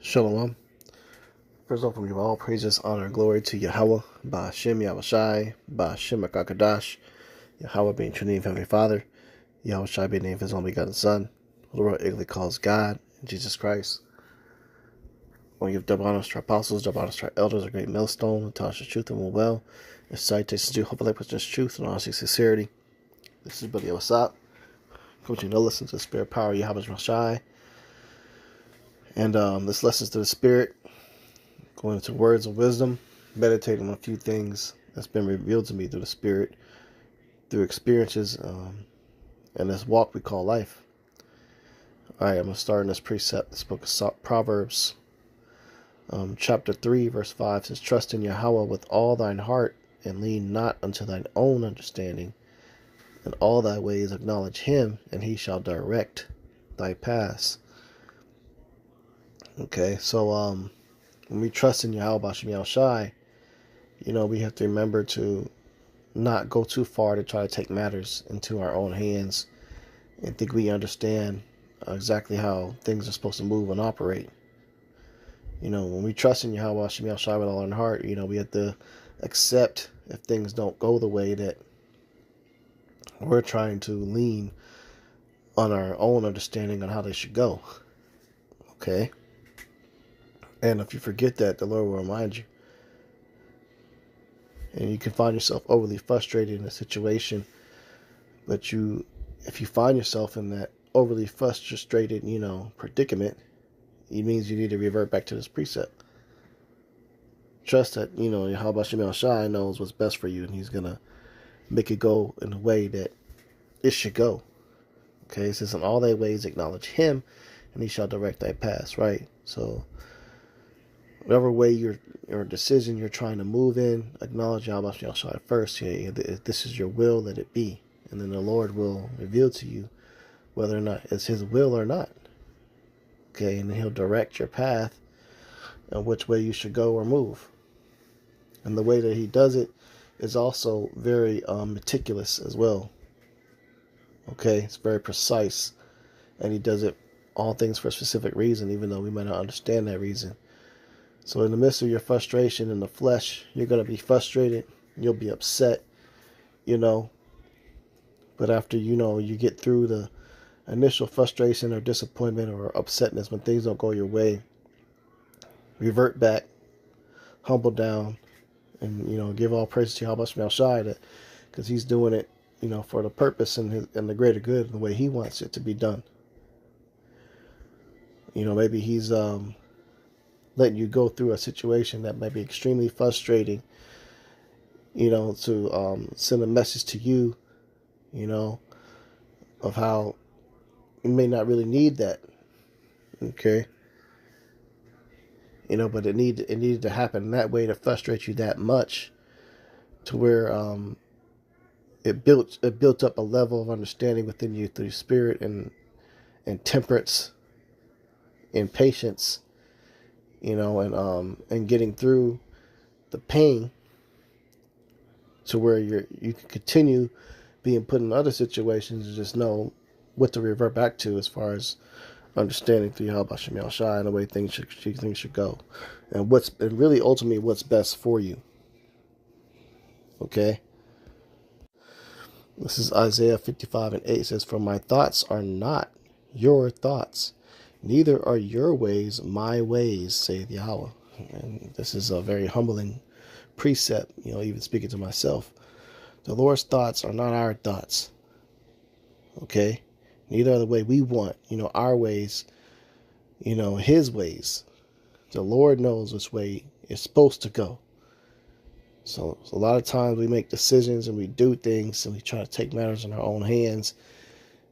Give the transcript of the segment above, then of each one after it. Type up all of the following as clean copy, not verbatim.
Shalom. First off, we give all praises, honor, and glory to Yahweh, Ba'ashem Yahushai, Ba'ashem HaKadosh, Yahweh being true name of Heavenly Father, Yahushai being name of His only begotten Son, who the world ignorantly calls God, and Jesus Christ. We give double honors to our apostles, double honors to our elders, a great millstone, who taught us the truth and will well, and salutations to hope like with truth and honesty, sincerity. This is Brother Yosap, coaching to listen to the spirit power of Yahweh Shai, and this lessons to the spirit. Going into words of wisdom, meditating on a few things that's been revealed to me through the Spirit, through experiences, and this walk we call life. Alright, I'm going to start in this precept, this book of Proverbs, chapter 3, verse 5 says, Trust in Yahweh with all thine heart, and lean not unto thine own understanding. In all thy ways acknowledge him, and he shall direct thy paths. Okay, so, when we trust in Yahweh B'Shem Yahushai, we have to remember to not go too far to try to take matters into our own hands and think we understand exactly how things are supposed to move and operate. When we trust in Yahweh B'Shem Yahushai with all our heart, we have to accept if things don't go the way that we're trying to lean on our own understanding on how they should go. Okay? And if you forget that, the Lord will remind you. And you can find yourself overly frustrated in a situation. But if you find yourself in that overly frustrated, predicament, it means you need to revert back to this precept. Trust that, Yahweh B'Shem Yahushai knows what's best for you, and he's going to make it go in the way that it should go. Okay, it says, in all thy ways acknowledge him, and he shall direct thy paths, right? So, whatever way or decision you're trying to move in, acknowledge Yahweh B'Shem Yahushai first. If this is your will, let it be. And then the Lord will reveal to you whether or not it's his will or not. Okay, and then he'll direct your path and which way you should go or move. And the way that he does it is also very meticulous as well. Okay, it's very precise. And he does it all things for a specific reason, even though we might not understand that reason. So in the midst of your frustration in the flesh, you're going to be frustrated. You'll be upset, But after, you get through the initial frustration or disappointment or upsetness when things don't go your way, revert back, humble down, and, give all praise to Yahweh B'Shem Yahushai, because he's doing it, for the purpose and the greater good and the way he wants it to be done. Maybe he's letting you go through a situation that might be extremely frustrating, to send a message to you, of how you may not really need that. Okay. But it needed to happen in that way to frustrate you that much, to where it built up a level of understanding within you through spirit and temperance and patience, and getting through the pain to where you can continue being put in other situations and just know what to revert back to as far as understanding through Yahweh B'Shem Yahushai and the way things should go, and really ultimately what's best for you. Okay. This is Isaiah 55:8. It says, "For my thoughts are not your thoughts, neither are your ways my ways, saith Yahweh." And this is a very humbling precept, even speaking to myself. The Lord's thoughts are not our thoughts. Okay? Neither are the way we want, our ways, his ways. The Lord knows which way it's supposed to go. So a lot of times we make decisions and we do things and we try to take matters in our own hands,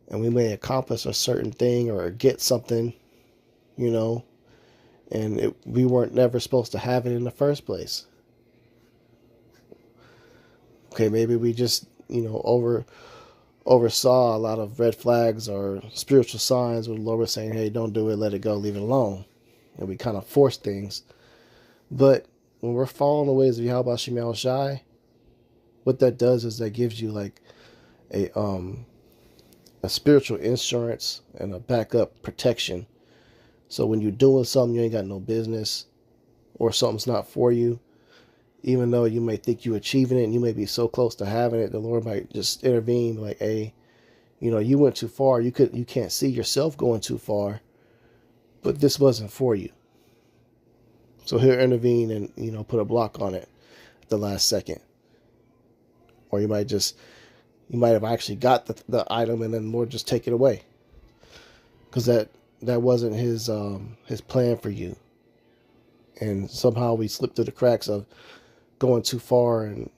and we may accomplish a certain thing or get something, and we weren't never supposed to have it in the first place. Okay, maybe we just, oversaw a lot of red flags or spiritual signs where the Lord was saying, hey, don't do it, let it go, leave it alone. And we kind of force things. But when we're following the ways of Yahweh B'Shem Yahushai, what that does is that gives you like a spiritual insurance and a backup protection So when you're doing something you ain't got no business, or something's not for you, even though you may think you're achieving it and you may be so close to having it, the Lord might just intervene like, hey, you went too far. You can't see yourself going too far, but this wasn't for you. So he'll intervene and, put a block on it at the last second. Or you might have actually got the item and then Lord just take it away. Because that wasn't his plan for you. And somehow we slipped through the cracks of going too far and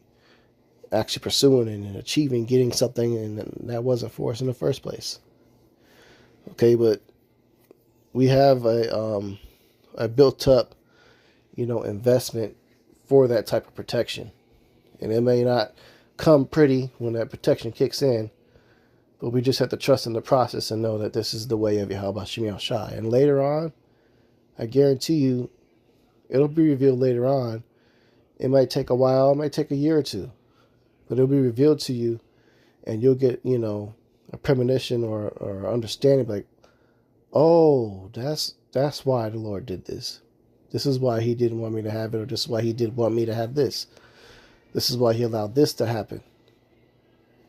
actually pursuing and achieving, getting something, and that wasn't for us in the first place. Okay, but we have a built up, investment for that type of protection. And it may not come pretty when that protection kicks in, but we just have to trust in the process and know that this is the way of Yahweh Shem Yahushai. And later on, I guarantee you, it'll be revealed later on. It might take a while, it might take a year or two, but it'll be revealed to you, and you'll get, a premonition or understanding like, oh, that's why the Lord did this. This is why he didn't want me to have it, or this is why he did want me to have this. This is why he allowed this to happen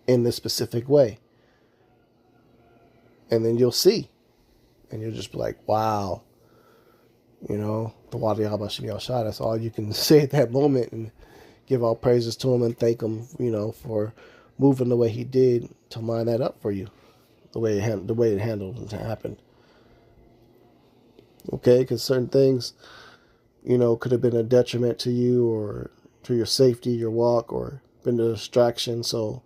in this specific way. And then you'll see. And you'll just be like, wow. The Wadi Abba Shem Yahushua, that's all you can say at that moment, and give all praises to him and thank him, for moving the way he did to line that up for you, the way it handled and happened. Okay, because certain things, could have been a detriment to you or to your safety, your walk, or been a distraction. So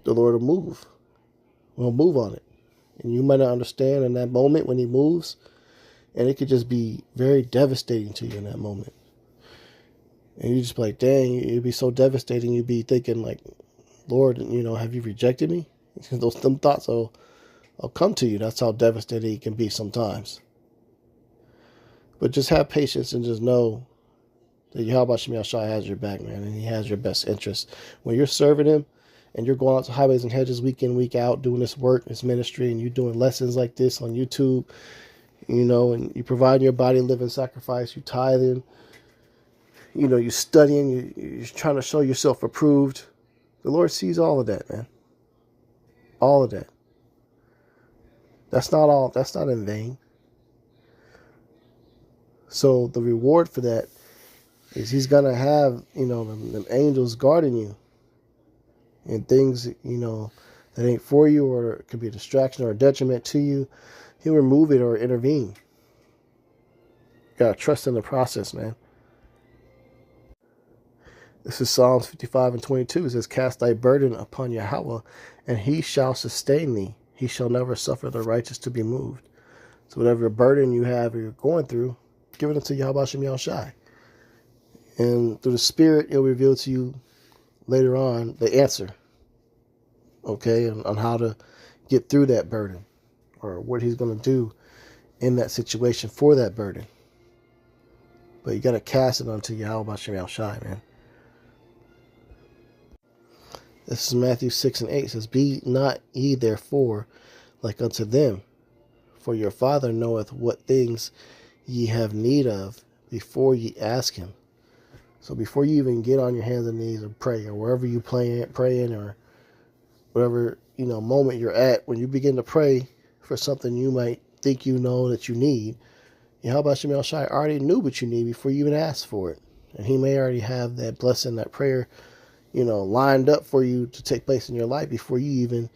the Lord will move. We'll move on it. And you might not understand in that moment when he moves, and it could just be very devastating to you in that moment. And you just be like, dang, it'd be so devastating. You'd be thinking like, Lord, have you rejected me? Them thoughts will come to you. That's how devastating it can be sometimes. But just have patience and just know that Yahweh Shem Yahushua has your back, man, and he has your best interest. When you're serving him and you're going out to highways and hedges week in, week out, doing this work, this ministry, and you're doing lessons like this on YouTube, and you provide your body a living sacrifice, you tithing, you're studying, you're trying to show yourself approved. The Lord sees all of that, man. All of that. That's not in vain. So the reward for that is he's going to have, them angels guarding you. And things, that ain't for you or it could be a distraction or a detriment to you, he'll remove it or intervene. You got to trust in the process, man. This is Psalms 55:22. It says, cast thy burden upon Yahweh, and he shall sustain thee. He shall never suffer the righteous to be moved. So whatever burden you have or you're going through, give it to Yahweh Shem Yahushai. And through the Spirit, it'll reveal to you later on the answer. Okay, on how to get through that burden, or what he's going to do in that situation for that burden. But you got to cast it unto Yahweh Shem Yahushai, man. This is Matthew 6:8. It says, be not ye therefore like unto them, for your Father knoweth what things ye have need of before ye ask him. So before you even get on your hands and knees and pray, or wherever you praying, or whatever moment you're at, when you begin to pray for something you might think that you need, Yahweh Shem Yahushai already knew what you need before you even asked for it. And he may already have that blessing, that prayer, lined up for you to take place in your life before you even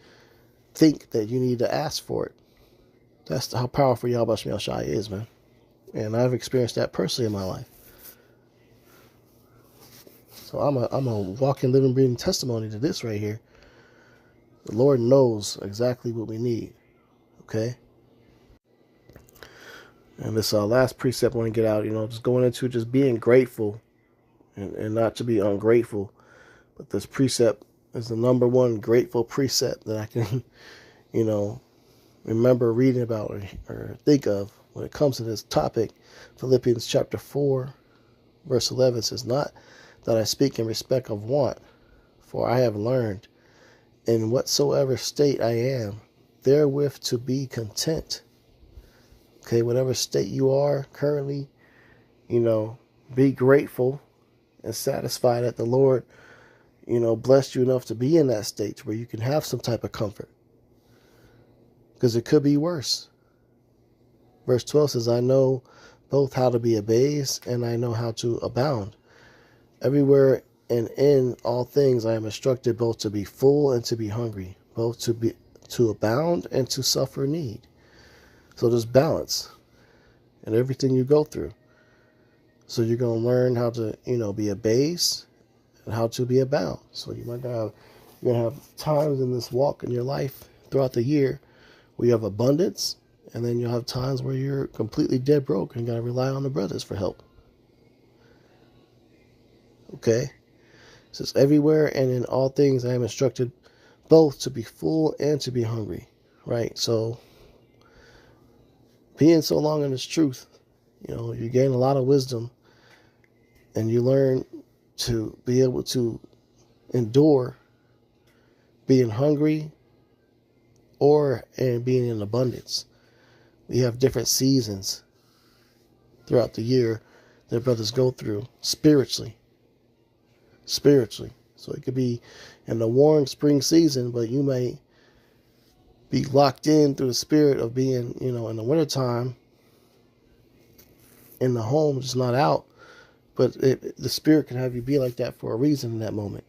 think that you need to ask for it. That's how powerful Yahweh Shem Yahushai is, man. And I've experienced that personally in my life. So I'm a walking, living, breathing testimony to this right here. The Lord knows exactly what we need. Okay? And this last precept I want to get out, just going into just being grateful and not to be ungrateful. But this precept is the number one grateful precept that I can, remember reading about or think of when it comes to this topic. Philippians chapter 4, verse 11 says, not that I speak in respect of want, for I have learned in whatsoever state I am, therewith to be content. Okay, whatever state you are currently, be grateful and satisfied that the Lord, blessed you enough to be in that state where you can have some type of comfort. Because it could be worse. Verse 12 says, I know both how to be abased and I know how to abound. Everywhere and in all things I am instructed both to be full and to be hungry, both to abound and to suffer need. So there's balance in everything you go through. So you're going to learn how to, be abased and how to be abound. So you're going to have times in this walk in your life throughout the year where you have abundance, and then you'll have times where you're completely dead broke and got to rely on the brothers for help. Okay? It says, everywhere and in all things I am instructed both to be full and to be hungry. Right? So, being so long in this truth, you gain a lot of wisdom, and you learn to be able to endure being hungry and being in abundance. We have different seasons throughout the year that brothers go through spiritually. So it could be in the warm spring season, but you may be locked in through the spirit of being, in the wintertime in the home, just not out. But the spirit can have you be like that for a reason in that moment.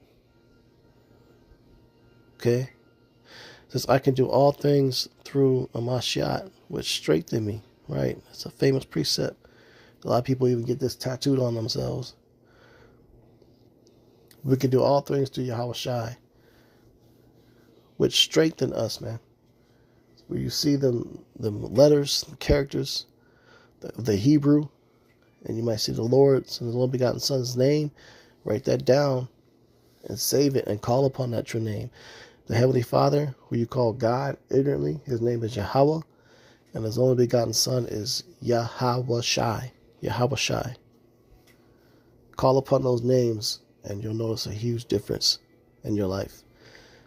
Okay? It says, I can do all things through a Mashiach, which strengthen me. Right? It's a famous precept. A lot of people even get this tattooed on themselves. We can do all things through Yahweh Shai, which strengthen us, man. Where you see the letters, the characters, the Hebrew, and you might see the Lord's and the Lord begotten Son's name. Write that down and save it and call upon that true name. The Heavenly Father, who you call God ignorantly, his name is Yahweh, and his only begotten Son is Yahweh Shai. Yahweh Shai. Call upon those names, and you'll notice a huge difference in your life.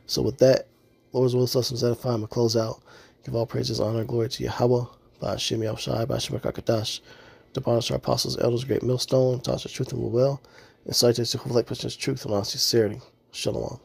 So with that, Lord's will, sustenance, edify. I'm going to close out. Give all praises, honor, and glory to Yahweh, by Hashem Yahushai, by Hashem HaKadosh, to punish our apostles, elders, great millstone, taught us truth and will, and cited to like Christian's truth and honest sincerity. Shalom.